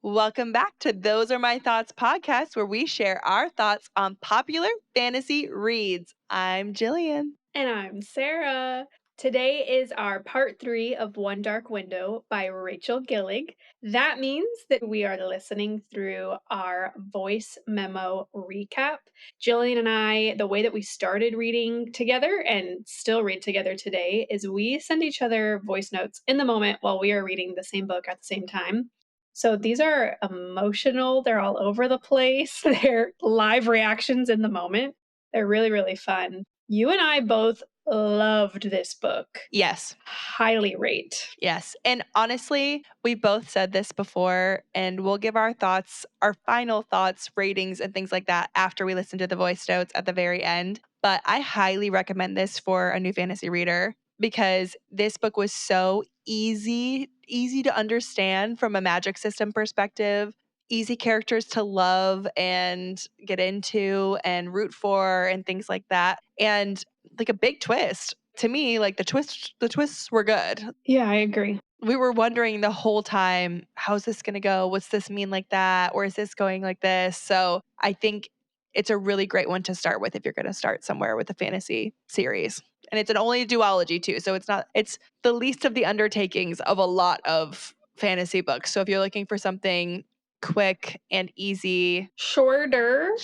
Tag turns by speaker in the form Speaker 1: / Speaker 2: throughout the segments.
Speaker 1: Welcome back to Those Are My Thoughts podcast, where we share our thoughts on popular fantasy reads. I'm Jillian.
Speaker 2: And I'm Sarah. Today is our part 3 of One Dark Window by Rachel Gillig. That means that we are listening through our voice memo recap. Jillian and I, the way that we started reading together and still read together today is we send each other voice notes in the moment while we are reading the same book at the same time. So these are emotional, they're all over the place, they're live reactions in the moment. They're really, really fun. You and I both loved this book.
Speaker 1: Yes.
Speaker 2: Highly rate.
Speaker 1: Yes. And honestly, we both said this before, and we'll give our thoughts, our final thoughts, ratings, and things like that after we listen to the voice notes at the very end. But I highly recommend this for a new fantasy reader because this book was so easy to understand from a magic system perspective. Easy characters to love and get into and root for and things like that. And like a big twist. To me, like the twists were good.
Speaker 2: Yeah, I agree.
Speaker 1: We were wondering the whole time, how's this going to go? What's this mean like that? Or is this going like this? So I think it's a really great one to start with if you're going to start somewhere with a fantasy series. And it's only a duology too. So it's the least of the undertakings of a lot of fantasy books. So if you're looking for something quick and easy, shorter,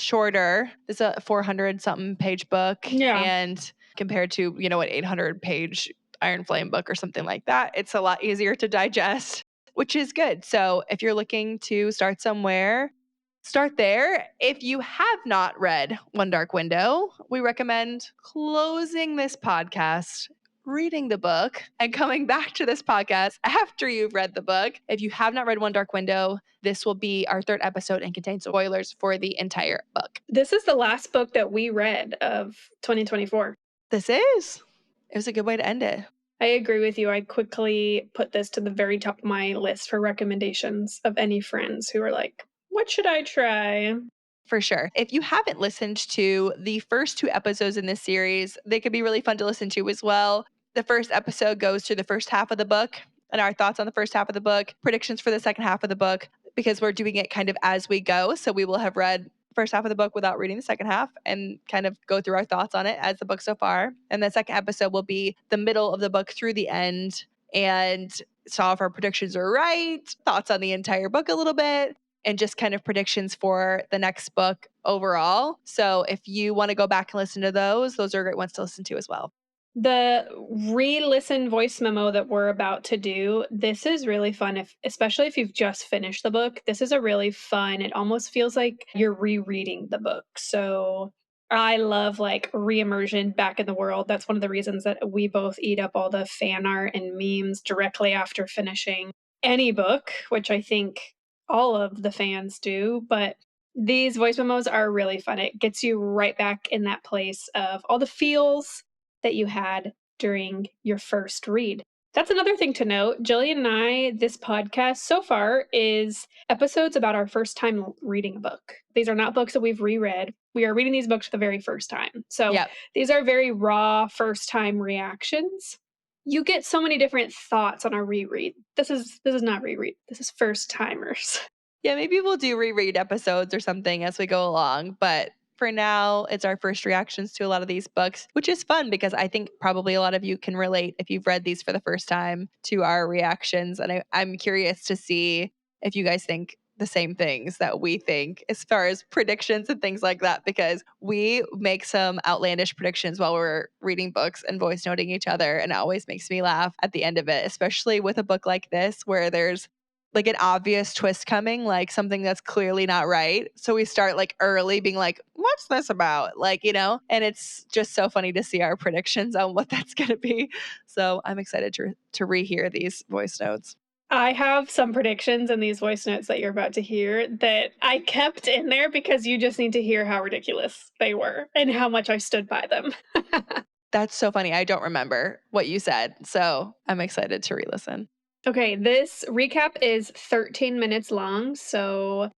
Speaker 1: it's a 400 something page book.
Speaker 2: Yeah.
Speaker 1: And compared to, an 800 page Iron Flame book or something like that, it's a lot easier to digest, which is good. So if you're looking to start somewhere, start there. If you have not read One Dark Window, we recommend closing this podcast, reading the book, and coming back to this podcast after you've read the book. If you have not read One Dark Window, this will be our 3rd episode and contains spoilers for the entire book.
Speaker 2: This is the last book that we read of 2024.
Speaker 1: This is. It was a good way to end it.
Speaker 2: I agree with you. I quickly put this to the very top of my list for recommendations of any friends who are like, what should I try?
Speaker 1: For sure. If you haven't listened to the first 2 episodes in this series, they could be really fun to listen to as well. The first episode goes through the first half of the book and our thoughts on the first half of the book, predictions for the second half of the book, because we're doing it kind of as we go. So we will have read the first half of the book without reading the second half and kind of go through our thoughts on it as the book so far. And the second episode will be the middle of the book through the end and saw if our predictions are right, thoughts on the entire book a little bit, and just kind of predictions for the next book overall. So if you want to go back and listen to those are great ones to listen to as well.
Speaker 2: The re-listen voice memo that we're about to do, this is really fun, especially if you've just finished the book. This is a really fun, it almost feels like you're rereading the book. So I love like re-immersion back in the world. That's one of the reasons that we both eat up all the fan art and memes directly after finishing any book, which I think all of the fans do. But these voice memos are really fun. It gets you right back in that place of all the feels that you had during your first read. That's another thing to note. Jillian and I, this podcast so far is episodes about our first time reading a book. These are not books that we've reread. We are reading these books for the very first time. So These are very raw first time reactions. You get so many different thoughts on a reread. This is not reread. This is first timers.
Speaker 1: Yeah, maybe we'll do reread episodes or something as we go along, but for now, it's our first reactions to a lot of these books, which is fun because I think probably a lot of you can relate if you've read these for the first time to our reactions. And I'm curious to see if you guys think the same things that we think as far as predictions and things like that, because we make some outlandish predictions while we're reading books and voice noting each other. And it always makes me laugh at the end of it, especially with a book like this where there's like an obvious twist coming, like something that's clearly not right. So we start like early being like, what's this about? Like, and it's just so funny to see our predictions on what that's going to be. So I'm excited to rehear these voice notes.
Speaker 2: I have some predictions in these voice notes that you're about to hear that I kept in there because you just need to hear how ridiculous they were and how much I stood by them.
Speaker 1: That's so funny. I don't remember what you said. So I'm excited to re-listen.
Speaker 2: Okay, this recap is 13 minutes long, so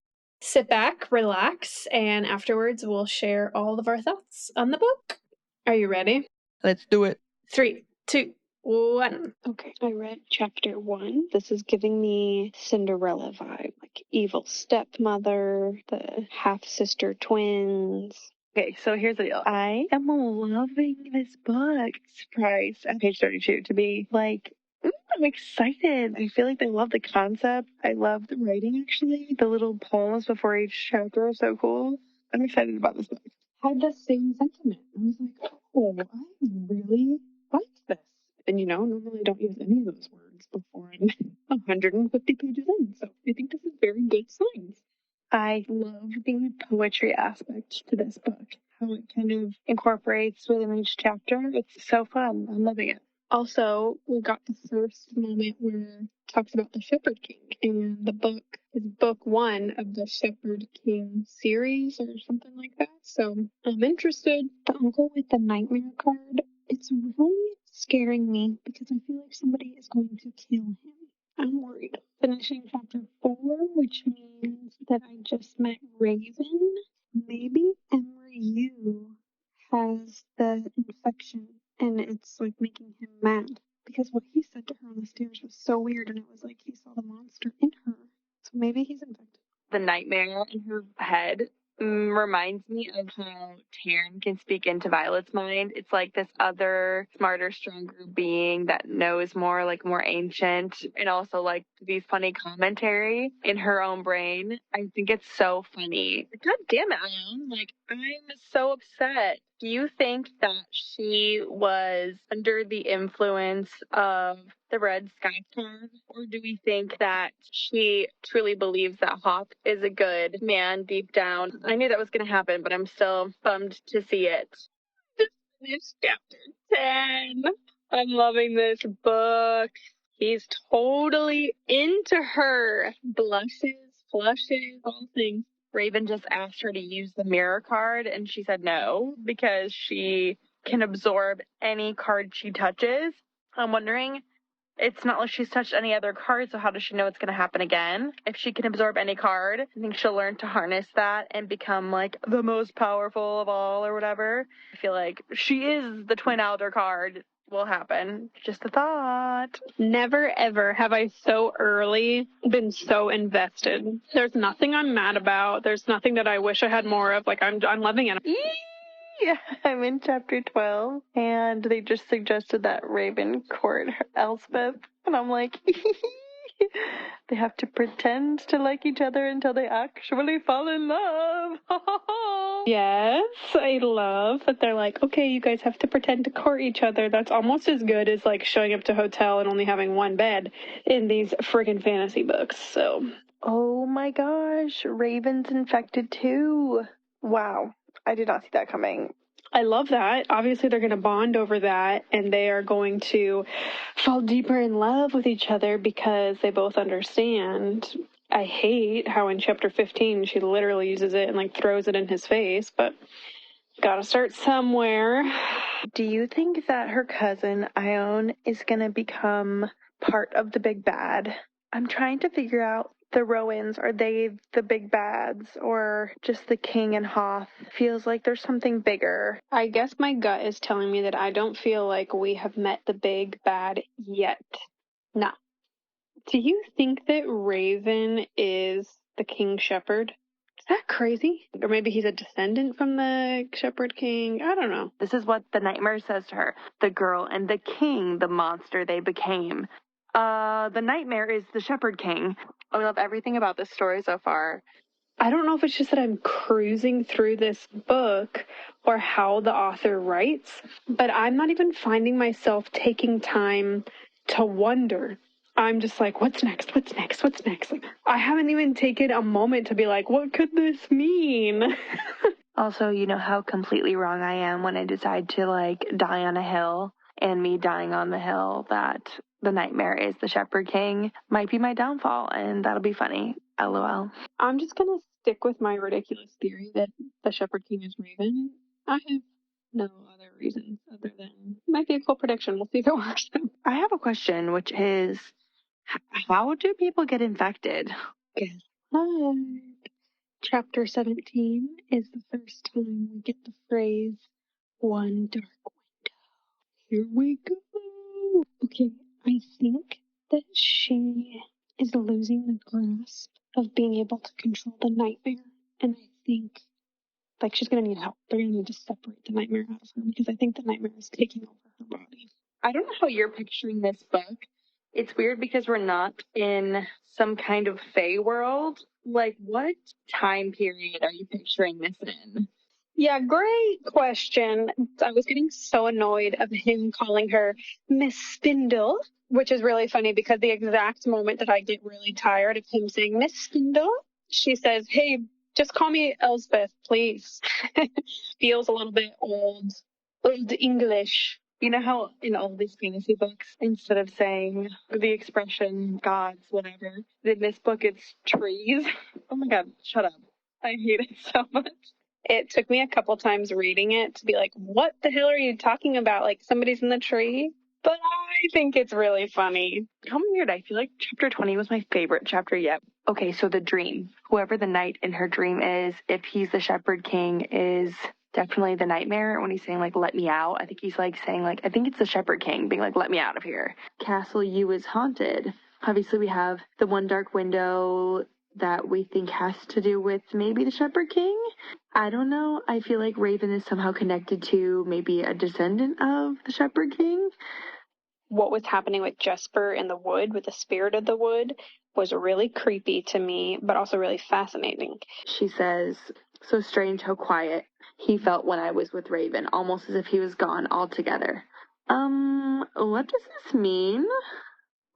Speaker 2: sit back, relax, and afterwards we'll share all of our thoughts on the book. Are you ready?
Speaker 1: Let's do it.
Speaker 2: 3, 2, 1. Okay, I read chapter 1. This is giving me Cinderella vibe, like evil stepmother, the half-sister twins. Okay, so here's the deal. I am loving this book. Surprised at page 32 to be like, I'm excited. I feel like I love the concept. I love the writing, actually. The little poems before each chapter are so cool. I'm excited about this book. Had the same sentiment. I was like, oh, I really like this. And normally I don't use any of those words before I'm 150 pages in. So I think this is very good signs. I love the poetry aspect to this book, how it kind of incorporates within each chapter. It's so fun. I'm loving it. Also, we got the first moment where it talks about the Shepherd King, and the book is book 1 of the Shepherd King series or something like that. So I'm interested. The uncle with the nightmare card, it's really scaring me because I feel like somebody is going to kill him. I'm worried. Finishing chapter 4, which means that I just met Raven. Maybe Emery has the infection and it's like making him mad. Because what he said to her on the stairs was so weird, and it was like he saw the monster in her. So maybe he's infected. The nightmare in her head reminds me of how Taryn can speak into Violet's mind. It's like this other, smarter, stronger being that knows more, like more ancient, and also like these funny commentary in her own brain. I think it's so funny. God damn it, Ione. Like, I'm so upset. Do you think that she was under the influence of the Red Sky card? Or do we think that she truly believes that Hawk is a good man deep down? I knew that was going to happen, but I'm still bummed to see it. Just finished chapter 10. I'm loving this book. He's totally into her. Blushes, flushes, all things. Raven just asked her to use the mirror card, and she said no because she can absorb any card she touches. I'm wondering, it's not like she's touched any other card, so how does she know it's going to happen again? If she can absorb any card, I think she'll learn to harness that and become like the most powerful of all or whatever. I feel like she is the Twin Elder card. Will happen. Just a thought. Never ever have I so early been so invested. There's nothing I'm mad about. There's nothing that I wish I had more of. Like, I'm loving it. Yeah, I'm in chapter 12, and they just suggested that Raven court Elspeth, and I'm like, they have to pretend to like each other until they actually fall in love. Yes, I love that they're like, okay, you guys have to pretend to court each other. That's almost as good as like showing up to a hotel and only having one bed in these friggin' fantasy books. So, oh my gosh, Raven's infected too. Wow, I did not see that coming. I love that. Obviously, they're going to bond over that, and they are going to fall deeper in love with each other because they both understand. I hate how in chapter 15 she literally uses it and like throws it in his face, but gotta start somewhere. Do you think that her cousin Ione is gonna become part of the big bad? I'm trying to figure out, the Rowans, are they the big bads or just the king and Hoth? Feels like there's something bigger. I guess my gut is telling me that I don't feel like we have met the big bad yet. No. Do you think that Raven is the King Shepherd? Is that crazy? Or maybe he's a descendant from the Shepherd King? I don't know. This is what the nightmare says to her. The girl and the king, the monster they became. The nightmare is the Shepherd King. I love everything about this story so far. I don't know if it's just that I'm cruising through this book or how the author writes, but I'm not even finding myself taking time to wonder. I'm just like, what's next? What's next? What's next? Like, I haven't even taken a moment to be like, what could this mean? Also, you know how completely wrong I am when I decide to like die on a hill, and me dying on the hill that the nightmare is the Shepherd King might be my downfall, and that'll be funny. LOL. I'm just gonna stick with my ridiculous theory that the Shepherd King is Raven. I have no other reasons other than might be a cool prediction. We'll see if it works. I have a question, which is, how do people get infected? Guess what? Chapter 17 is the first time we get the phrase, one dark window. Here we go. Okay, I think that she is losing the grasp of being able to control the nightmare. And I think, like, she's going to need help. They're going to need to separate the nightmare out of her because I think the nightmare is taking over her body.
Speaker 1: I don't know how you're picturing this book. It's weird because we're not in some kind of fae world. Like, what time period are you picturing this in?
Speaker 2: Yeah, great question. I was getting so annoyed of him calling her Miss Spindle, which is really funny because the exact moment that I get really tired of him saying Miss Spindle, she says, "Hey, just call me Elspeth, please." Feels a little bit old English.
Speaker 1: You know how in all these fantasy books, instead of saying the expression gods, whatever, in this book it's trees? Oh my god, shut up. I hate it so much.
Speaker 2: It took me a couple times reading it to be like, what the hell are you talking about? Like somebody's in the tree? But I think it's really funny.
Speaker 1: How weird. I feel like chapter 20 was my favorite chapter yet. Okay, so the dream. Whoever the knight in her dream is, if he's the Shepherd King, is definitely the nightmare. When he's saying, like, let me out, I think he's, like, saying, like, I think it's the Shepherd King being like, let me out of here. Castle U is haunted. Obviously, we have the one dark window that we think has to do with maybe the Shepherd King. I don't know. I feel like Raven is somehow connected to maybe a descendant of the Shepherd King.
Speaker 2: What was happening with Jesper in the wood, with the spirit of the wood, was really creepy to me, but also really fascinating.
Speaker 1: She says, so strange how quiet he felt when I was with Raven, almost as if he was gone altogether. What does this mean?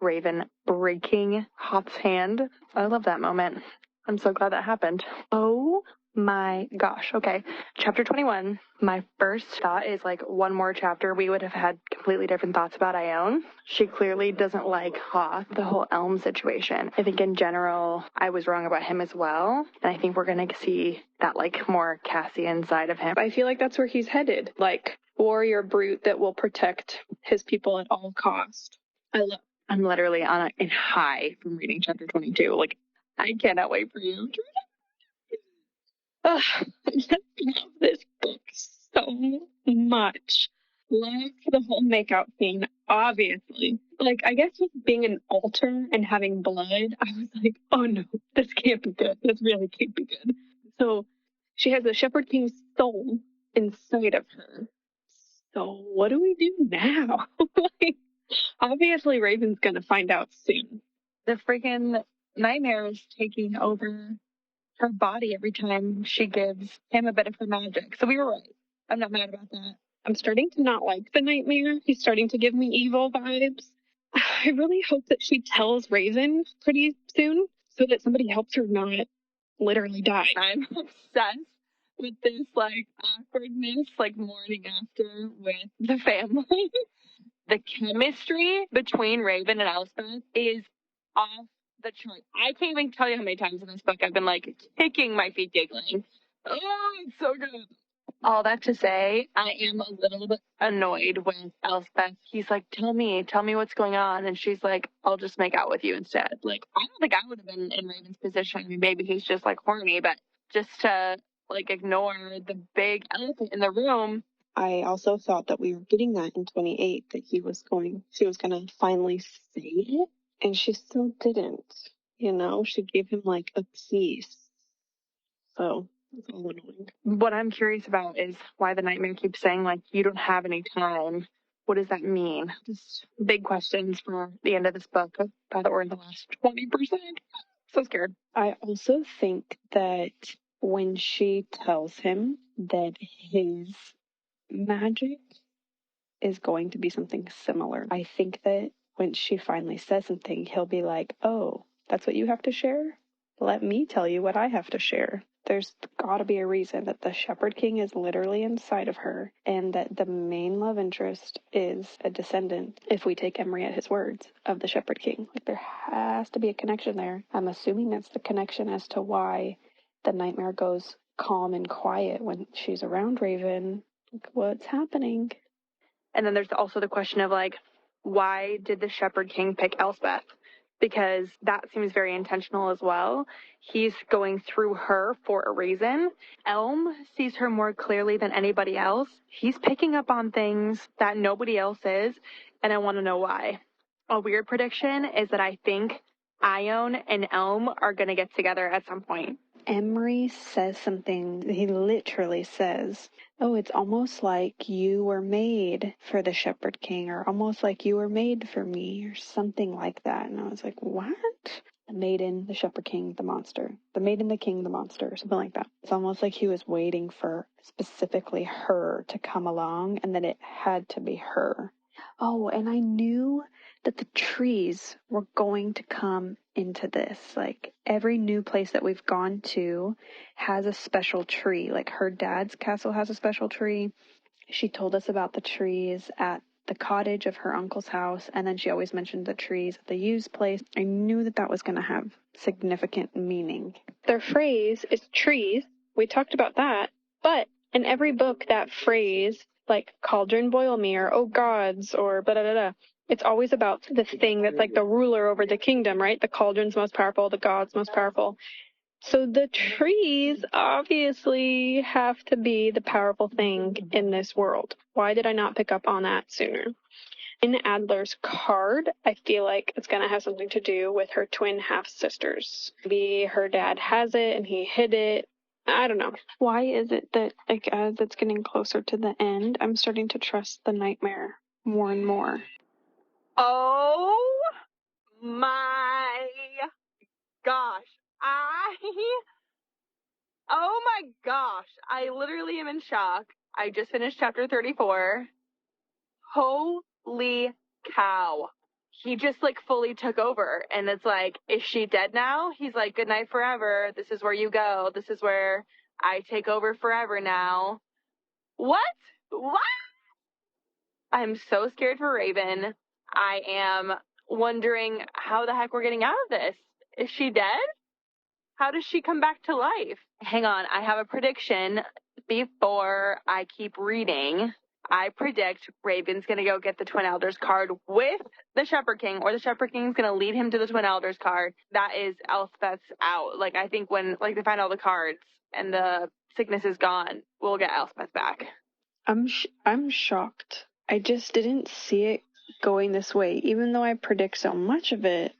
Speaker 1: Raven breaking Hot's hand. I love that moment. I'm so glad that happened. Oh my gosh. Okay. Chapter 21. My first thought is like one more chapter we would have had completely different thoughts about Ione. She clearly doesn't like Hoth, the whole Elm situation. I think in general, I was wrong about him as well. And I think we're going to see that like more Cassian side of him.
Speaker 2: I feel like that's where he's headed. Like warrior brute that will protect his people at all cost.
Speaker 1: I'm literally on a high from reading chapter 22. Like, I cannot wait for you.
Speaker 2: Ugh, I just love this book so much. Love the whole makeout scene, obviously. Like, I guess with being an altar and having blood, I was like, oh no, this can't be good. This really can't be good. So she has the Shepherd King's soul inside of her. So what do we do now? Like, obviously Raven's gonna find out soon.
Speaker 1: The freaking nightmare is taking over her body every time she gives him a bit of her magic. So we were right. I'm not mad about that.
Speaker 2: I'm starting to not like the nightmare. He's starting to give me evil vibes. I really hope that she tells Raven pretty soon so that somebody helps her not literally die.
Speaker 1: I'm obsessed with this like awkwardness, like morning after with the family. The chemistry between Raven and Elspeth is off the chart. I can't even tell you how many times in this book I've been like kicking my feet giggling. Oh, it's so good. All that to say, I am a little bit annoyed with Elspeth. He's like, tell me what's going on. And she's like, I'll just make out with you instead. Like, I don't think I would have been in Raven's position. I mean, maybe he's just like horny, but just to like ignore the big elephant in the room.
Speaker 2: I also thought that we were getting that in 28, that she was going to finally say it, and she still didn't. You know, she gave him like a piece. So it's all annoying.
Speaker 1: What I'm curious about is why the nightmare keeps saying, like, you don't have any time. What does that mean? Just big questions for the end of this book. I thought we're in the last 20%. So scared.
Speaker 2: I also think that when she tells him that his magic is going to be something similar, I think that when she finally says something, he'll be like, oh, that's what you have to share? Let me tell you what I have to share. There's got to be a reason that the Shepherd King is literally inside of her and that the main love interest is a descendant, if we take Emery at his words, of the Shepherd King. Like, there has to be a connection there. I'm assuming that's the connection as to why the nightmare goes calm and quiet when she's around Raven. Like, what's happening?
Speaker 1: And then there's also the question of, like, why did the Shepherd King pick Elspeth?
Speaker 3: because that seems very intentional as well. He's going through her for a reason. Elm sees her more clearly than anybody else. He's picking up on things that nobody else is, and I want to know why. A weird prediction is that I think Ione and Elm are going to get together at some point.
Speaker 4: Emery says something, he literally says, oh, it's almost like you were made for the Shepherd King, or almost like you were made for me, or something like that. And I was like, what? The maiden, the Shepherd King, the monster. The maiden, the king, the monster, something like that. It's almost like he was waiting for specifically her to come along, and that it had to be her. Oh, and I knew that the trees were going to come into this. Like, every new place that we've gone to has a special tree. Like, her dad's castle has a special tree. She told us about the trees at the cottage of her uncle's house, and then she always mentioned the trees at the Hughes place. I knew that that was going to have significant meaning.
Speaker 2: Their phrase is trees. We talked about that. But in every book, that phrase, like cauldron boil me, or oh gods, or blah, blah, blah, blah, it's always about the thing that's like the ruler over the kingdom, right? The cauldron's most powerful, the gods most powerful. So the trees obviously have to be the powerful thing in this world. Why did I not pick up on that sooner? In Adler's card, I feel like it's going to have something to do with her twin half-sisters. Maybe her dad has it and he hid it. I don't know. Why is it that, like, as it's getting closer to the end, I'm starting to trust the nightmare more and more?
Speaker 3: Oh my gosh. Oh my gosh. I literally am in shock. I just finished chapter 34. Holy cow. He just like fully took over, and it's like, is she dead now? He's like, good night forever. This is where you go. This is where I take over forever now. What? I'm so scared for Raven. I am wondering how the heck we're getting out of this. Is she dead? How does she come back to life? Hang on, I have a prediction before I keep reading. I predict Raven's going to go get the Twin Elders card with the Shepherd King, or the Shepherd King's going to lead him to the Twin Elders card. That is Elspeth's out. Like, I think when they find all the cards and the sickness is gone, we'll get Elspeth back.
Speaker 2: I'm shocked. I just didn't see it going this way, even though I predict so much of it.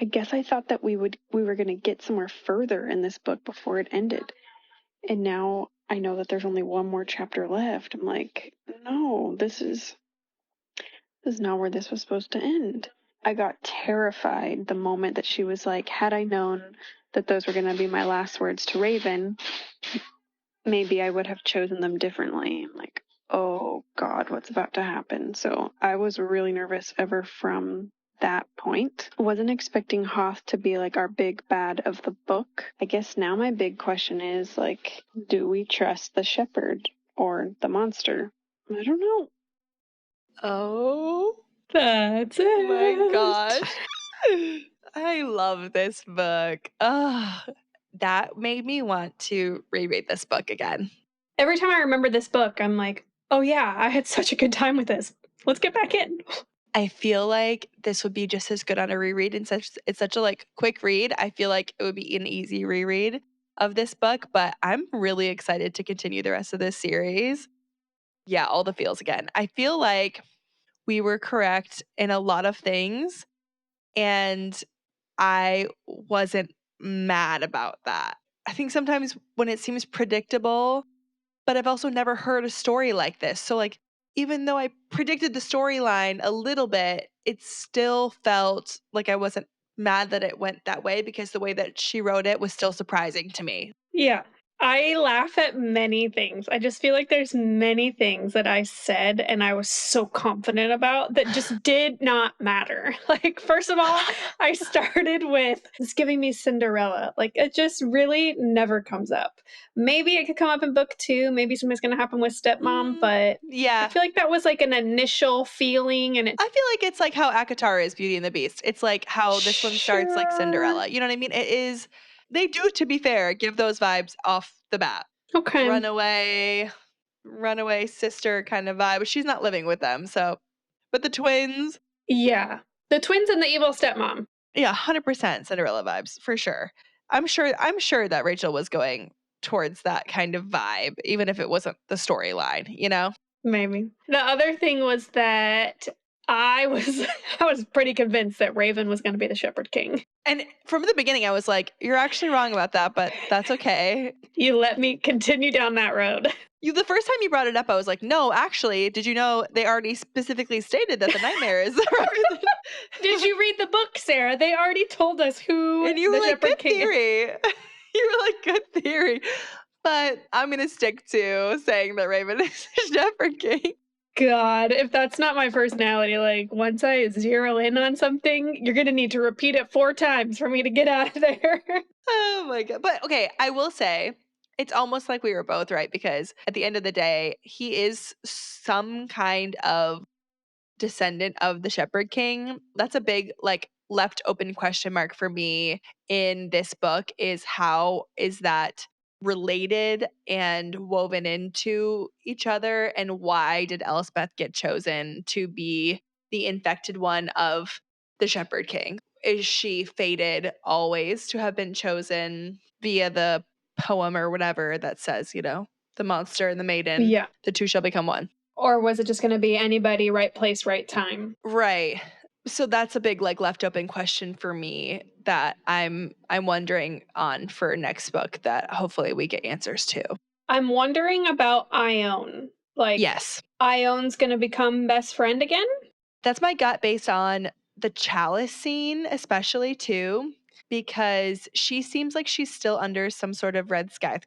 Speaker 2: I guess I thought that we were going to get somewhere further in this book before it ended. And now I know that there's only one more chapter left. I'm like, no, this is not where this was supposed to end. I got terrified the moment that she was like, had I known that those were going to be my last words to Raven, maybe I would have chosen them differently. I'm like, oh God, what's about to happen? So I was really nervous ever from that point. Wasn't expecting Hoth to be like our big bad of the book. I guess now my big question is, like, do we trust the shepherd or the monster? I don't know.
Speaker 1: Oh,
Speaker 2: That's it.
Speaker 1: oh my gosh. I love this book. That made me want to reread this book again.
Speaker 2: Every time I remember this book, I'm like, oh yeah, I had such a good time with this. Let's get back in.
Speaker 1: I feel like this would be just as good on a reread, and it's such a like quick read. I feel like it would be an easy reread of this book, but I'm really excited to continue the rest of this series. Yeah, all the feels again. I feel like we were correct in a lot of things, and I wasn't mad about that. I think sometimes when it seems predictable, but I've also never heard a story like this. So like, even though I predicted the storyline a little bit, it still felt like I wasn't mad that it went that way, because the way that she wrote it was still surprising to me.
Speaker 2: Yeah. I laugh at many things. I just feel like there's many things that I said and I was so confident about that just did not matter. Like, first of all, I started with it's giving me Cinderella. Like, it just really never comes up. Maybe it could come up in book 2. Maybe something's going to happen with stepmom, but
Speaker 1: Yeah.
Speaker 2: I feel like that was like an initial feeling. And
Speaker 1: I feel like it's like how ACOTAR is Beauty and the Beast. It's like how this one starts like Cinderella. You know what I mean? It is, they do, to be fair, give those vibes off the bat.
Speaker 2: Okay.
Speaker 1: Runaway sister kind of vibe. But she's not living with them, so. But the twins.
Speaker 2: Yeah. The twins and the evil stepmom.
Speaker 1: Yeah, 100% Cinderella vibes for sure. I'm sure that Rachel was going towards that kind of vibe, even if it wasn't the storyline, you know?
Speaker 2: Maybe. The other thing was that I was I was pretty convinced that Raven was going to be the Shepherd King.
Speaker 1: And from the beginning, I was like, you're actually wrong about that, but that's okay.
Speaker 2: You let me continue down that road.
Speaker 1: The first time you brought it up, I was like, no, actually, did you know they already specifically stated that the nightmare is
Speaker 2: Did you read the book, Sarah? They already told us who
Speaker 1: And you
Speaker 2: the
Speaker 1: were like,
Speaker 2: Shepherd
Speaker 1: good
Speaker 2: King is.
Speaker 1: theory. You were like, good theory. But I'm going to stick to saying that Raven is the Shepherd King.
Speaker 2: God, if that's not my personality, like once I zero in on something, you're going to need to repeat it 4 times for me to get out of there.
Speaker 1: Oh my God. But okay, I will say it's almost like we were both right because at the end of the day, he is some kind of descendant of the Shepherd King. That's a big, like, left open question mark for me in this book is how is that related and woven into each other, and why did Elspeth get chosen to be the infected one of the Shepherd King? Is she fated always to have been chosen via the poem or whatever that says, the monster and the maiden,
Speaker 2: Yeah.
Speaker 1: the two shall become one?
Speaker 2: Or was it just going to be anybody, right place, right time?
Speaker 1: Right. So that's a big, like, left open question for me that I'm wondering on for next book that hopefully we get answers to.
Speaker 2: I'm wondering about Ione. Like,
Speaker 1: Yes.
Speaker 2: Ione's going to become best friend again?
Speaker 1: That's my gut based on the chalice scene, especially too, because she seems like she's still under some sort of red Scythe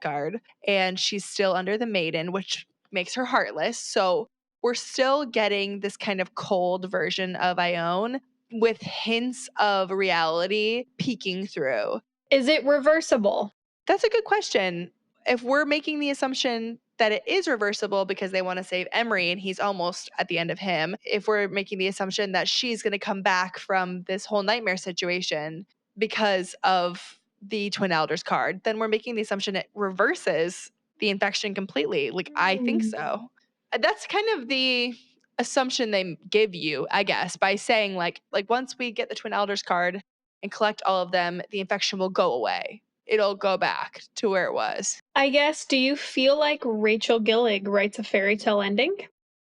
Speaker 1: and she's still under the maiden, which makes her heartless. So we're still getting this kind of cold version of Ione with hints of reality peeking through.
Speaker 2: Is it reversible?
Speaker 1: That's a good question. If we're making the assumption that it is reversible because they want to save Emery and he's almost at the end of him, if we're making the assumption that she's going to come back from this whole nightmare situation because of the Twin Elders card, then we're making the assumption it reverses the infection completely. Like, I think so. That's kind of the assumption they give you, I guess, by saying like once we get the Twin Elders card and collect all of them, the infection will go away. It'll go back to where it was.
Speaker 2: I guess, do you feel like Rachel Gillig writes a fairy tale ending?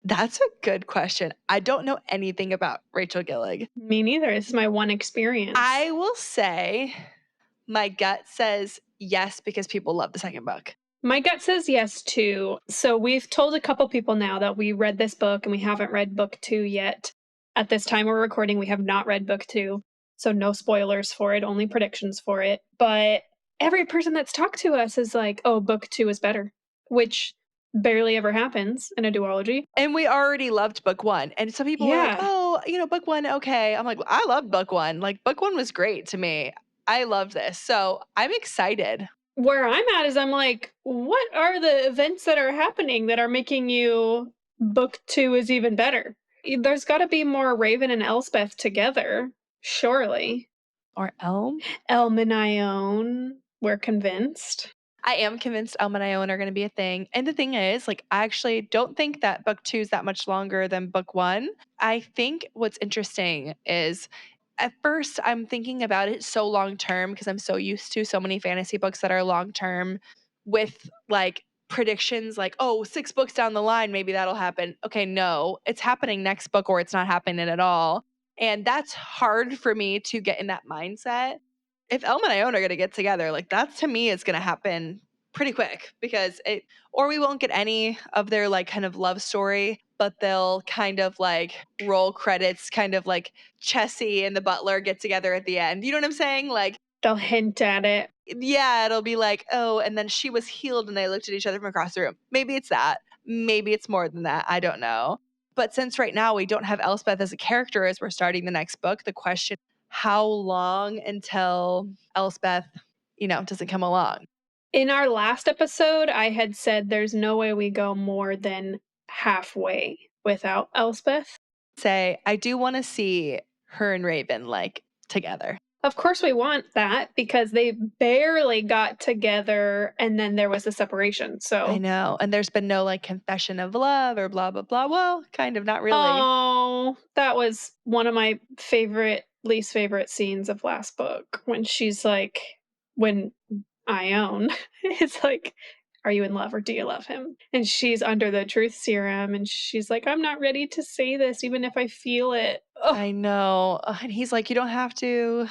Speaker 1: That's a good question. I don't know anything about Rachel Gillig.
Speaker 2: Me neither. This is my one experience.
Speaker 1: I will say my gut says yes because people love the second book.
Speaker 2: My gut says yes too. So we've told a couple people now that we read this book and we haven't read book 2 yet. At this time we're recording, we have not read book 2. So no spoilers for it, only predictions for it. But every person that's talked to us is like, oh, book 2 is better, which barely ever happens in a duology.
Speaker 1: And we already loved book 1. And some people were like,
Speaker 2: Yeah.
Speaker 1: oh, book 1, okay. I'm like, well, I loved book 1. Like, book 1 was great to me. I loved this. So I'm excited.
Speaker 2: Where I'm at is I'm like, what are the events that are happening that are making you book 2 is even better? There's got to be more Raven and Elspeth together, surely.
Speaker 1: Or Elm?
Speaker 2: Elm and Ione, we're convinced.
Speaker 1: I am convinced Elm and Ione are going to be a thing. And the thing is, like, I actually don't think that book 2 is that much longer than book 1. I think what's interesting is at first I'm thinking about it so long term because I'm so used to so many fantasy books that are long term with like predictions like, oh, 6 books down the line, maybe that'll happen. Okay, no, it's happening next book or it's not happening at all. And that's hard for me to get in that mindset. If Elm and Ione are going to get together, like that to me is going to happen pretty quick because or we won't get any of their like kind of love story, but they'll kind of like roll credits, kind of like Chessie and the butler get together at the end. You know what I'm saying? Like,
Speaker 2: they'll hint at it.
Speaker 1: Yeah, it'll be like, oh, and then she was healed and they looked at each other from across the room. Maybe it's that. Maybe it's more than that. I don't know. But since right now we don't have Elspeth as a character as we're starting the next book, the question, how long until Elspeth, doesn't come along?
Speaker 2: In our last episode, I had said there's no way we go more than halfway without Elspeth.
Speaker 1: I do want to see her and Raven like together.
Speaker 2: Of course we want that because they barely got together and then there was the separation. So
Speaker 1: I know. And there's been no like confession of love or blah, blah, blah. Well, kind of, not really.
Speaker 2: Oh, that was one of my favorite least favorite scenes of last book when she's like, when Ione is like, are you in love or do you love him? And she's under the truth serum and she's like, I'm not ready to say this even if I feel it. Ugh.
Speaker 1: I know. And he's like, you don't have to.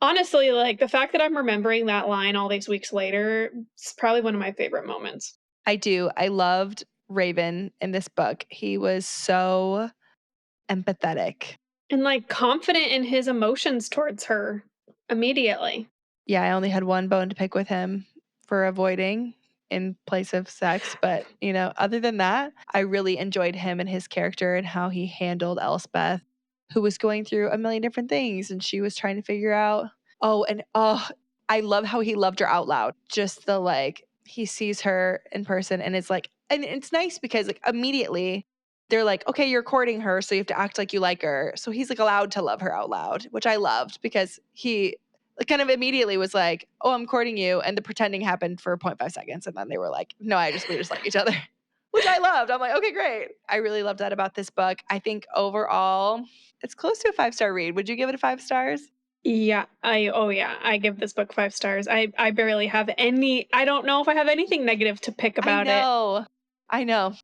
Speaker 2: Honestly, like the fact that I'm remembering that line all these weeks later is probably one of my favorite moments.
Speaker 1: I do. I loved Raven in this book. He was so empathetic.
Speaker 2: And like confident in his emotions towards her immediately.
Speaker 1: Yeah, I only had one bone to pick with him for avoiding in place of sex. But, other than that, I really enjoyed him and his character and how he handled Elspeth, who was going through a million different things and she was trying to figure out. I love how he loved her out loud. Just he sees her in person and it's like, and it's nice because like immediately they're like, okay, you're courting her, so you have to act like you like her. So he's like allowed to love her out loud, which I loved because he kind of immediately was like, oh, I'm courting you. And the pretending happened for 0.5 seconds. And then they were like, no, we just like each other, which I loved. I'm like, okay, great. I really loved that about this book. I think overall it's close to a 5-star read. Would you give it a 5 stars?
Speaker 2: Yeah, I give this book 5 stars. I barely have I don't know if I have anything negative to pick about it.
Speaker 1: I know.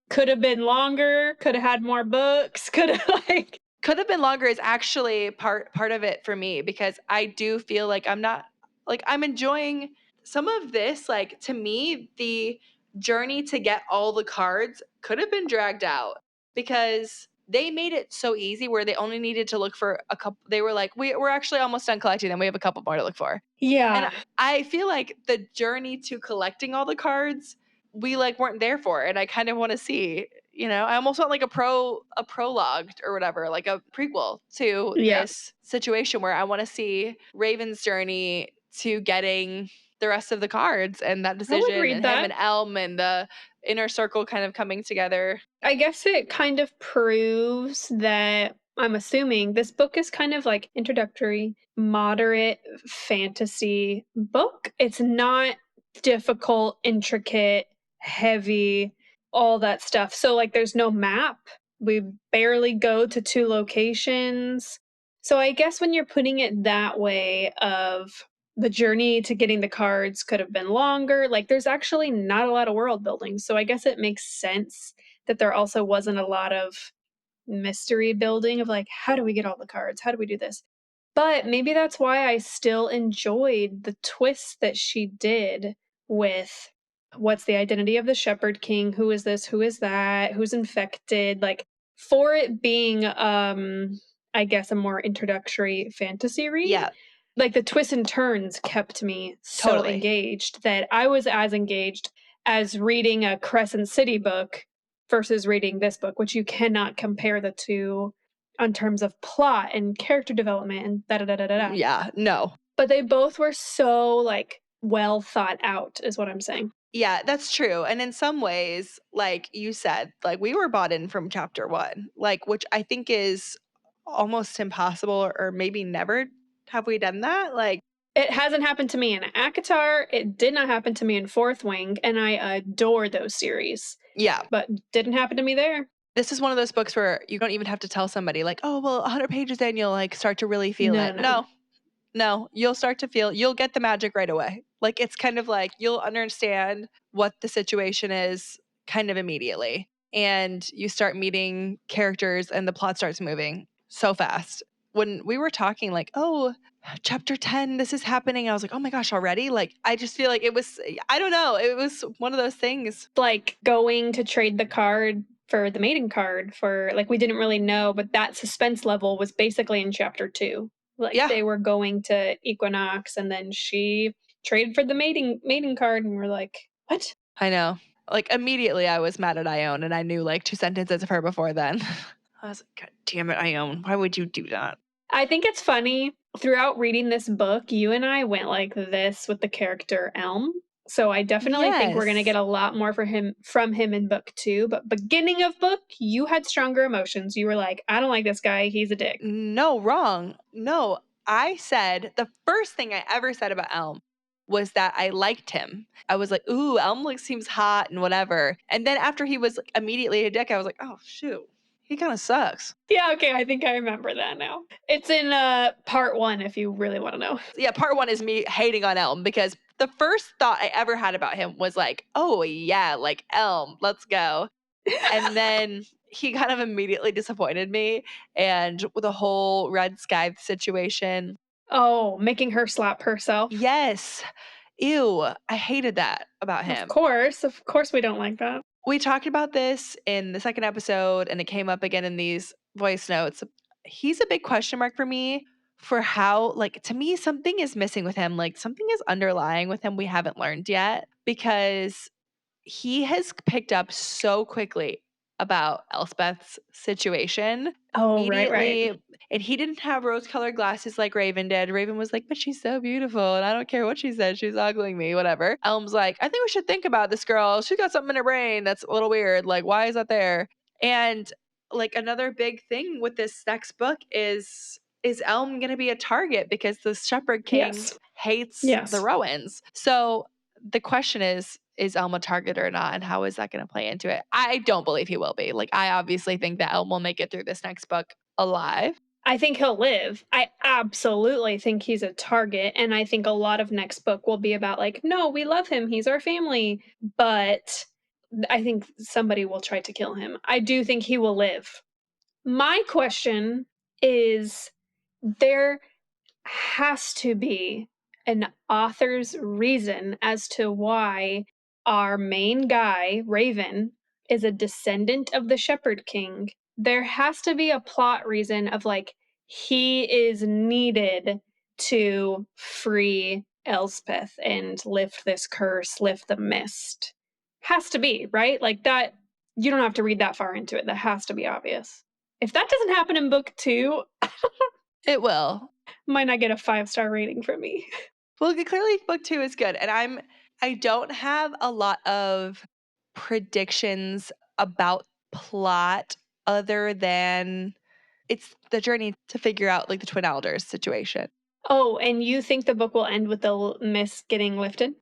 Speaker 2: Could have been longer, could have had more books, could have
Speaker 1: been longer is actually part of it for me because I do feel like I'm enjoying some of this. Like to me, the journey to get all the cards could have been dragged out because they made it so easy where they only needed to look for a couple. They were like, we're actually almost done collecting them. We have a couple more to look for.
Speaker 2: Yeah.
Speaker 1: And I feel like the journey to collecting all the cards, we weren't there for. And I kind of want to see, I almost want like a prologue or whatever, like a prequel to this situation where I want to see Raven's journey to getting the rest of the cards and that decision and him and Elm and the inner circle kind of coming together.
Speaker 2: I guess it kind of proves that I'm assuming this book is kind of like introductory, moderate fantasy book. It's not difficult, intricate, heavy, all that stuff. So like there's no map. We barely go to 2 locations. So I guess when you're putting it that way of the journey to getting the cards could have been longer. Like there's actually not a lot of world building. So I guess it makes sense that there also wasn't a lot of mystery building of like, how do we get all the cards? How do we do this? But maybe that's why I still enjoyed the twist that she did with what's the identity of the Shepherd King? Who is this? Who is that? Who's infected? Like for it being I guess a more introductory fantasy read.
Speaker 1: Yeah.
Speaker 2: Like the twists and turns kept me so engaged that I was as engaged as reading a Crescent City book versus reading this book, which you cannot compare the two on terms of plot and character development and da-da-da-da-da.
Speaker 1: Yeah, no.
Speaker 2: But they both were so like well thought out is what I'm saying.
Speaker 1: Yeah, that's true. And in some ways, like you said, like we were bought in from chapter 1, like which I think is almost impossible or maybe never have we done that? Like
Speaker 2: it hasn't happened to me in ACOTAR. It did not happen to me in Fourth Wing, and I adore those series.
Speaker 1: Yeah.
Speaker 2: But didn't happen to me there.
Speaker 1: This is one of those books where you don't even have to tell somebody like, oh, well, 100 pages in, you'll like start to really feel it. No, you'll start to feel, you'll get the magic right away. Like it's kind of like you'll understand what the situation is kind of immediately. And you start meeting characters and the plot starts moving so fast. When we were talking like, oh, chapter 10, this is happening. I was like, oh my gosh, already? Like, I just feel like it was, I don't know. It was one of those things.
Speaker 2: Like going to trade the card for the mating card for, like, we didn't really know, but that suspense level was basically in chapter 2. Like they were going to Equinox and then she traded for the mating card and we're like, what?
Speaker 1: I know. Like immediately I was mad at Ione and I knew like 2 sentences of her before then. I was like, God damn it, Ione. Why would you do that?
Speaker 2: I think it's funny. Throughout reading this book, you and I went like this with the character Elm. So I definitely think we're going to get a lot more from him in book 2. But beginning of book, you had stronger emotions. You were like, I don't like this guy. He's a dick.
Speaker 1: No, wrong. No, I said the first thing I ever said about Elm was that I liked him. I was like, ooh, Elm seems hot and whatever. And then after he was like, immediately a dick, I was like, oh, shoot. he kind of sucks.
Speaker 2: Yeah, okay, I think I remember that now. It's in part 1 if you really want to know.
Speaker 1: Yeah, part 1 is me hating on Elm because the first thought I ever had about him was like, oh yeah, like Elm, let's go. And then he kind of immediately disappointed me, and with the whole Red Sky situation.
Speaker 2: Oh, making her slap herself.
Speaker 1: Yes. Ew, I hated that about him.
Speaker 2: Of course we don't like that.
Speaker 1: We talked about this in the second episode, and it came up again in these voice notes. He's a big question mark for me for how, like, to me, something is missing with him. Like, something is underlying with him we haven't learned yet, because he has picked up so quickly about Elspeth's situation.
Speaker 2: Oh, right.
Speaker 1: Immediately. And he didn't have rose-colored glasses like Raven did. Raven was like, but she's so beautiful, and I don't care what she said. She's ogling me, whatever. Elm's like, I think we should think about this girl. She got something in her brain that's a little weird. Like, why is that there? And like another big thing with this next book is Elm going to be a target because the Shepherd King hates the Rowans? So the question is Elm a target or not, and how is that going to play into it? I don't believe he will be. Like, I obviously think that Elm will make it through this next book alive.
Speaker 2: I think he'll live. I absolutely think he's a target, and I think a lot of next book will be about like, no, we love him, he's our family, but I think somebody will try to kill him. I do think he will live. My question is, there has to be an author's reason as to why our main guy, Raven, is a descendant of the Shepherd King. There has to be a plot reason of like, he is needed to free Elspeth and lift this curse, lift the mist. Has to be, right? Like that, you don't have to read that far into it. That has to be obvious. If that doesn't happen in book 2,
Speaker 1: it will.
Speaker 2: Might not get a 5-star rating from me.
Speaker 1: Well, clearly book 2 is good. And I don't have a lot of predictions about plot other than it's the journey to figure out like the Twin Elders situation.
Speaker 2: Oh, and you think the book will end with the mist getting lifted?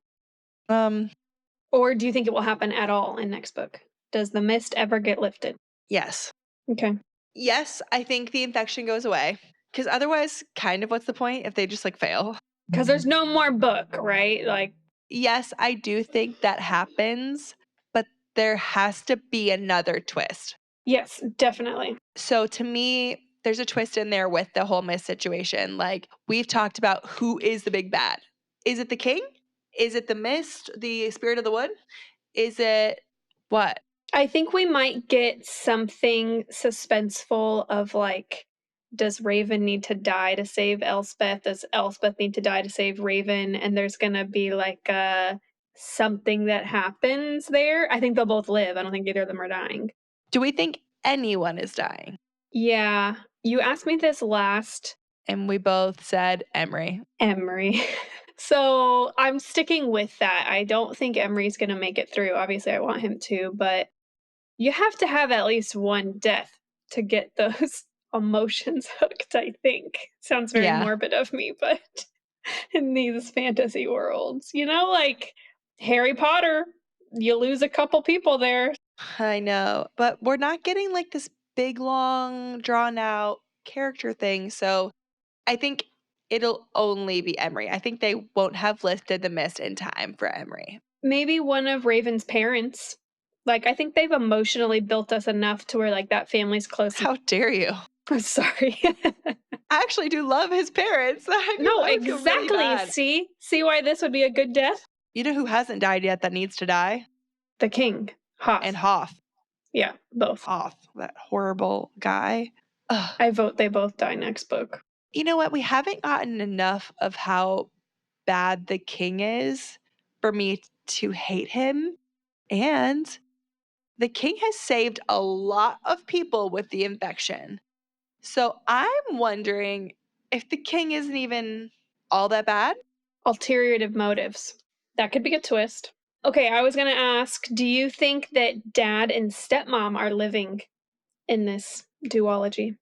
Speaker 2: Or do you think it will happen at all in next book? Does the mist ever get lifted?
Speaker 1: Yes.
Speaker 2: Okay.
Speaker 1: Yes, I think the infection goes away. Because otherwise, kind of what's the point if they just like fail?
Speaker 2: Because there's no more book, right? Like,
Speaker 1: yes, I do think that happens, but there has to be another twist.
Speaker 2: Yes, definitely.
Speaker 1: So to me, there's a twist in there with the whole mist situation. Like, we've talked about who is the big bad. Is it the king? Is it the mist, the spirit of the wood? Is it what?
Speaker 2: I think we might get something suspenseful of like, does Raven need to die to save Elspeth? Does Elspeth need to die to save Raven? And there's going to be like something that happens there. I think they'll both live. I don't think either of them are dying.
Speaker 1: Do we think anyone is dying?
Speaker 2: Yeah. You asked me this last.
Speaker 1: And we both said Emery.
Speaker 2: So I'm sticking with that. I don't think Emery's going to make it through. Obviously, I want him to, but you have to have at least one death to get those emotions hooked, I think. Sounds very morbid of me, but in these fantasy worlds, you know, like Harry Potter, you lose a couple people there.
Speaker 1: I know, but we're not getting like this big, long, drawn out character thing. So I think it'll only be Emery. I think they won't have lifted the mist in time for Emery.
Speaker 2: Maybe one of Raven's parents. Like, I think they've emotionally built us enough to where, like, that family's close.
Speaker 1: How dare you?
Speaker 2: I'm sorry.
Speaker 1: I actually do love his parents.
Speaker 2: No, exactly. Really See why this would be a good death?
Speaker 1: You know who hasn't died yet that needs to die?
Speaker 2: The king. Hoff.
Speaker 1: And Hoff.
Speaker 2: Yeah, both.
Speaker 1: Hoff, that horrible guy. Ugh.
Speaker 2: I vote they both die next book.
Speaker 1: You know what? We haven't gotten enough of how bad the king is for me to hate him. And the king has saved a lot of people with the infection. So I'm wondering if the king isn't even all that bad.
Speaker 2: Ulterior motives. That could be a twist. Okay, I was going to ask, do you think that dad and stepmom are living in this duology?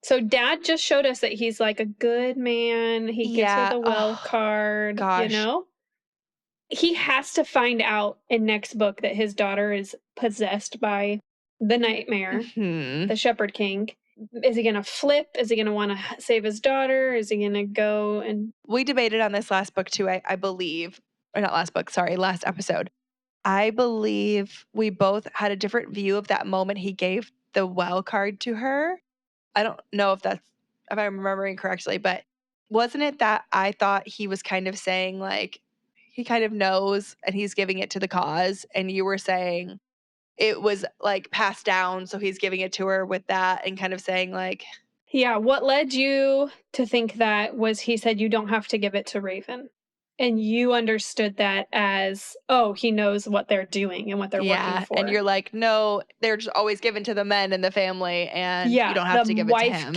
Speaker 2: So dad just showed us that he's like a good man. He gives her the well card, you know? He has to find out in next book that his daughter is possessed by the nightmare,
Speaker 1: Mhm.
Speaker 2: the Shepherd King. Is he going to flip? Is he going to want to save his daughter? Is he going to go and...
Speaker 1: We debated on this last book too, I believe. Or not last book, sorry, last episode. I believe we both had a different view of that moment he gave the well card to her. I don't know if I'm remembering correctly, but wasn't it that I thought he was kind of saying like he kind of knows and he's giving it to the cause, and you were saying it was like passed down, so he's giving it to her with that and kind of saying like,
Speaker 2: Yeah, what led you to think that was he said you don't have to give it to Raven? And you understood that as, oh, he knows what they're doing and what they're working
Speaker 1: yeah,
Speaker 2: for.
Speaker 1: and you're like, no, they're just always given to the men in the family, and
Speaker 2: yeah,
Speaker 1: you don't have to give it to him.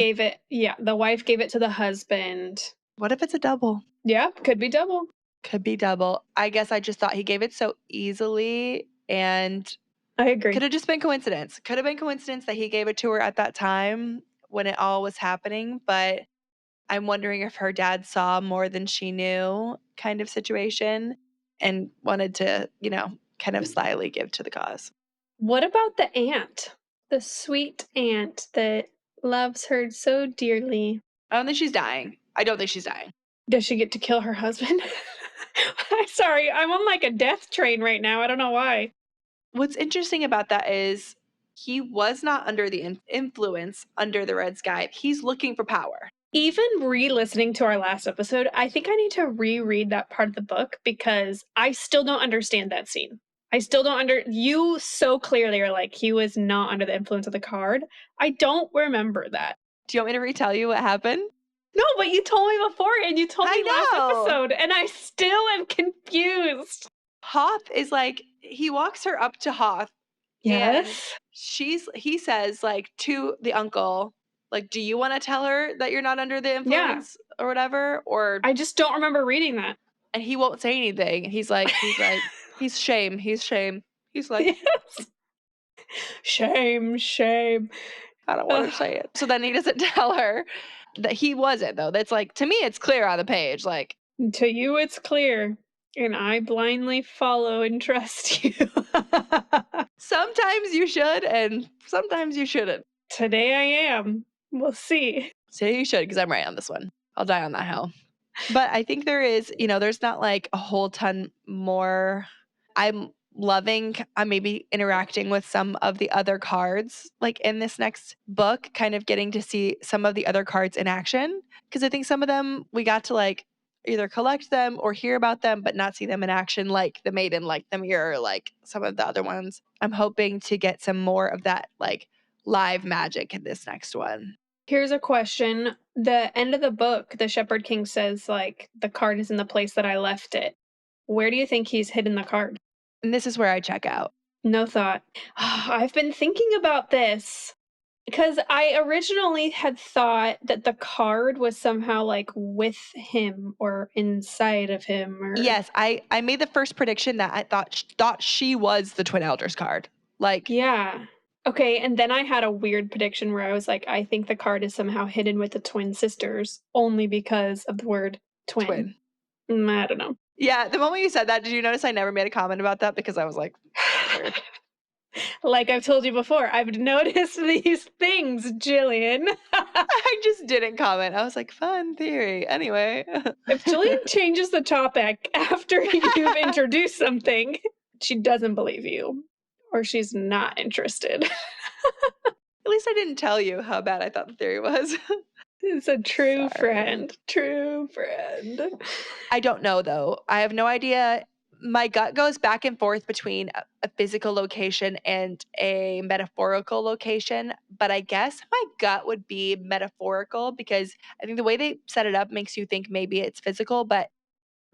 Speaker 2: The wife gave it to the husband.
Speaker 1: What if it's a double?
Speaker 2: Yeah, could be double.
Speaker 1: Could be double. I guess I just thought he gave it so easily, and
Speaker 2: I agree.
Speaker 1: could have just been coincidence. Could have been coincidence that he gave it to her at that time when it all was happening, but I'm wondering if her dad saw more than she knew kind of situation and wanted to, kind of slyly give to the cause.
Speaker 2: What about the aunt? The sweet aunt that loves her so dearly.
Speaker 1: I don't think she's dying.
Speaker 2: Does she get to kill her husband? I'm sorry, I'm on like a death train right now. I don't know why.
Speaker 1: What's interesting about that is he was not under the influence under the red sky. He's looking for power.
Speaker 2: Even re-listening to our last episode, I think I need to reread that part of the book because I still don't understand that scene. I still don't you so clearly are like, he was not under the influence of the card. I don't remember that.
Speaker 1: Do you want me to retell you what happened?
Speaker 2: No, but you told me before and you told me last
Speaker 1: know.
Speaker 2: episode and I still am confused.
Speaker 1: Hoth is like, he walks her up to Hoth.
Speaker 2: Yes.
Speaker 1: And he says like to the uncle, like, do you want to tell her that you're not under the influence or whatever? Or
Speaker 2: I just don't remember reading that.
Speaker 1: And he won't say anything. He's like, he's shame. He's like,
Speaker 2: yes. Shame.
Speaker 1: I don't want to say it. So then he doesn't tell her that he wasn't, though. That's like, to me, it's clear on the page. Like,
Speaker 2: to you, it's clear. And I blindly follow and trust you.
Speaker 1: Sometimes you should, and sometimes you shouldn't.
Speaker 2: Today I am. We'll see.
Speaker 1: Today you should, because I'm right on this one. I'll die on that hill. But I think there is, there's not like a whole ton more. I'm loving maybe interacting with some of the other cards, like in this next book, kind of getting to see some of the other cards in action. Because I think some of them we got to like either collect them or hear about them, but not see them in action, like the Maiden, like the Mirror, like some of the other ones. I'm hoping to get some more of that like live magic in this next one.
Speaker 2: Here's a question. The end of the book, the Shepherd King says, like, the card is in the place that I left it. Where do you think he's hidden the card?
Speaker 1: And this is where I check out.
Speaker 2: No thought. I've been thinking about this because I originally had thought that the card was somehow like with him or inside of him. Or...
Speaker 1: Yes, I made the first prediction that I thought she was the Twin Elders card. Like,
Speaker 2: yeah. Okay, and then I had a weird prediction where I was like, I think the card is somehow hidden with the twin sisters only because of the word twin. I don't know.
Speaker 1: Yeah, the moment you said that, did you notice I never made a comment about that? Because I was like, weird.
Speaker 2: Like I've told you before, I've noticed these things, Jillian.
Speaker 1: I just didn't comment. I was like, fun theory. Anyway.
Speaker 2: If Jillian changes the topic after you've introduced something, she doesn't believe you. Or she's not interested.
Speaker 1: At least I didn't tell you how bad I thought the theory was.
Speaker 2: It's a true friend. True friend.
Speaker 1: I don't know, though. I have no idea. My gut goes back and forth between a physical location and a metaphorical location. But I guess my gut would be metaphorical because I think the way they set it up makes you think maybe it's physical. But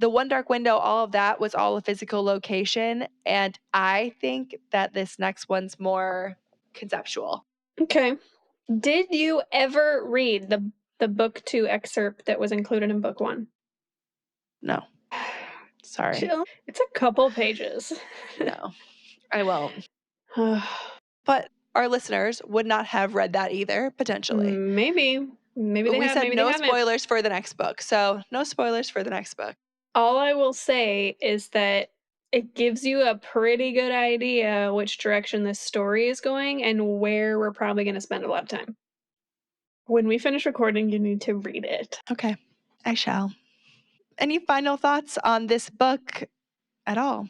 Speaker 1: the One Dark Window, all of that was all a physical location. And I think that this next one's more conceptual.
Speaker 2: Okay. Did you ever read the book 2 excerpt that was included in book 1?
Speaker 1: No. Sorry.
Speaker 2: It's a couple pages.
Speaker 1: No, I won't. But our listeners would not have read that either, potentially.
Speaker 2: Maybe they
Speaker 1: said
Speaker 2: maybe
Speaker 1: no
Speaker 2: they
Speaker 1: spoilers for the next book. So no spoilers for the next book.
Speaker 2: All I will say is that it gives you a pretty good idea which direction this story is going and where we're probably going to spend a lot of time. When we finish recording, you need to read it.
Speaker 1: Okay, I shall. Any final thoughts on this book at all?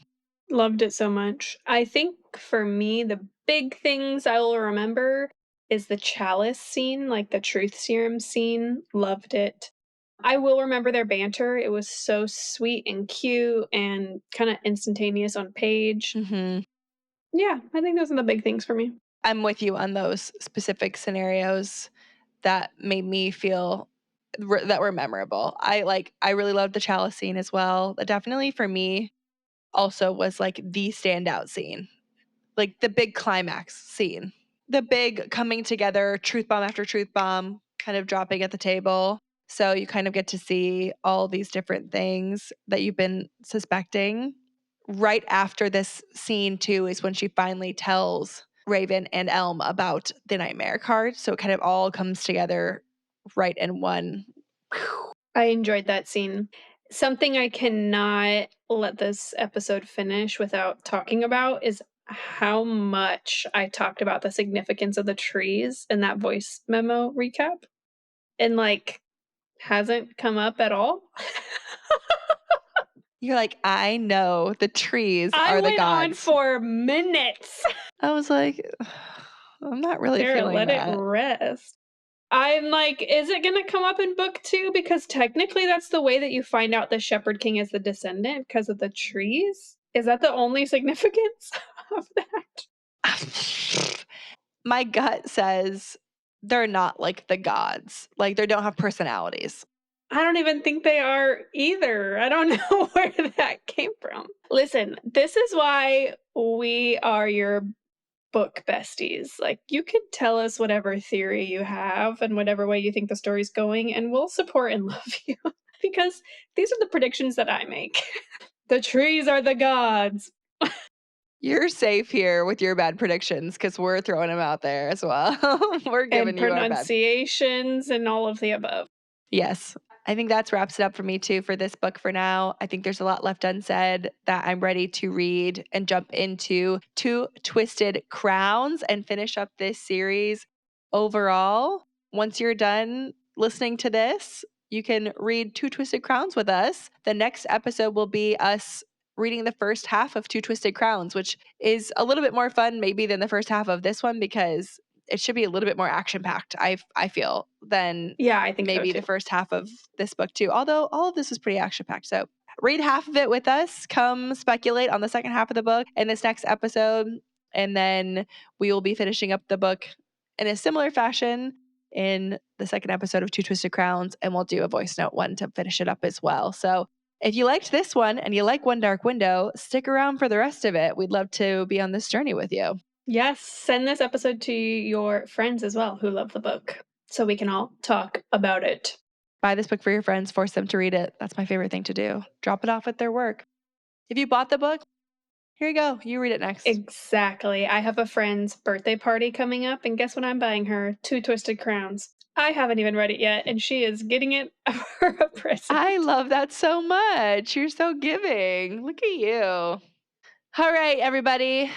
Speaker 2: Loved it so much. I think for me, the big things I will remember is the chalice scene, like the truth serum scene. Loved it. I will remember their banter. It was so sweet and cute and kind of instantaneous on page.
Speaker 1: Mm-hmm.
Speaker 2: Yeah, I think those are the big things for me.
Speaker 1: I'm with you on those specific scenarios that made me feel that were memorable. I really loved the chalice scene as well. Definitely for me also was like the standout scene. Like the big climax scene. The big coming together, truth bomb after truth bomb kind of dropping at the table. So you kind of get to see all these different things that you've been suspecting. Right after this scene too is when she finally tells Raven and Elm about the nightmare card. So it kind of all comes together right in one.
Speaker 2: I enjoyed that scene. Something I cannot let this episode finish without talking about is how much I talked about the significance of the trees in that voice memo recap. And like hasn't come up at all.
Speaker 1: You're like, I know the trees
Speaker 2: I
Speaker 1: are the
Speaker 2: went on
Speaker 1: gods.
Speaker 2: for minutes.
Speaker 1: I was like, I'm not really
Speaker 2: Sarah,
Speaker 1: feeling
Speaker 2: let
Speaker 1: that.
Speaker 2: it rest. I'm like, is it going to come up in book 2? Because technically that's the way that you find out the Shepherd King is the descendant, because of the trees. Is that the only significance of that?
Speaker 1: My gut says they're not like the gods. Like they don't have personalities.
Speaker 2: I don't even think they are either. I don't know where that came from. Listen, this is why we are your book besties. Like, you could tell us whatever theory you have and whatever way you think the story's going, and we'll support and love you. Because these are the predictions that I make. The trees are the gods.
Speaker 1: You're safe here with your bad predictions because we're throwing them out there as well. We're giving
Speaker 2: And
Speaker 1: you our bad
Speaker 2: pronunciations and all of the above.
Speaker 1: Yes. I think that wraps it up for me too for this book for now. I think there's a lot left unsaid that I'm ready to read and jump into Two Twisted Crowns and finish up this series overall. Once you're done listening to this, you can read Two Twisted Crowns with us. The next episode will be us reading the first half of Two Twisted Crowns, which is a little bit more fun maybe than the first half of this one because it should be a little bit more action packed, I feel, than
Speaker 2: I think
Speaker 1: maybe
Speaker 2: so too.
Speaker 1: the first half of this book too. Although all of this is pretty action packed. So read half of it with us. Come speculate on the second half of the book in this next episode. And then we will be finishing up the book in a similar fashion in the second episode of Two Twisted Crowns. And we'll do a voice note one to finish it up as well. So if you liked this one and you like One Dark Window, stick around for the rest of it. We'd love to be on this journey with you.
Speaker 2: Yes, send this episode to your friends as well who love the book so we can all talk about it.
Speaker 1: Buy this book for your friends, force them to read it. That's my favorite thing to do. Drop it off at their work. If you bought the book, here you go. You read it next.
Speaker 2: Exactly. I have a friend's birthday party coming up, and guess what I'm buying her? Two Twisted Crowns. I haven't even read it yet, and she is getting it for a present.
Speaker 1: I love that so much. You're so giving. Look at you. All right, everybody.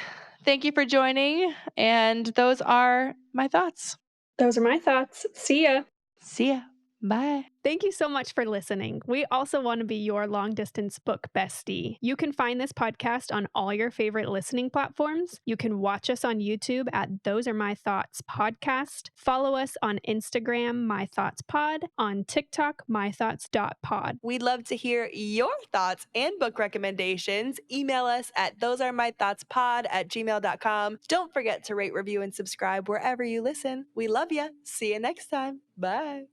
Speaker 1: Thank you for joining. And those are my thoughts.
Speaker 2: Those are my thoughts. See ya.
Speaker 1: See ya. Bye.
Speaker 5: Thank you so much for listening. We also want to be your long distance book bestie. You can find this podcast on all your favorite listening platforms. You can watch us on YouTube at Those Are My Thoughts Podcast. Follow us on Instagram, My Thoughts Pod, on TikTok, mythoughts.pod.
Speaker 1: We'd love to hear your thoughts and book recommendations. Email us at thosearemythoughtspod@gmail.com. Don't forget to rate, review, and subscribe wherever you listen. We love you. See you next time. Bye.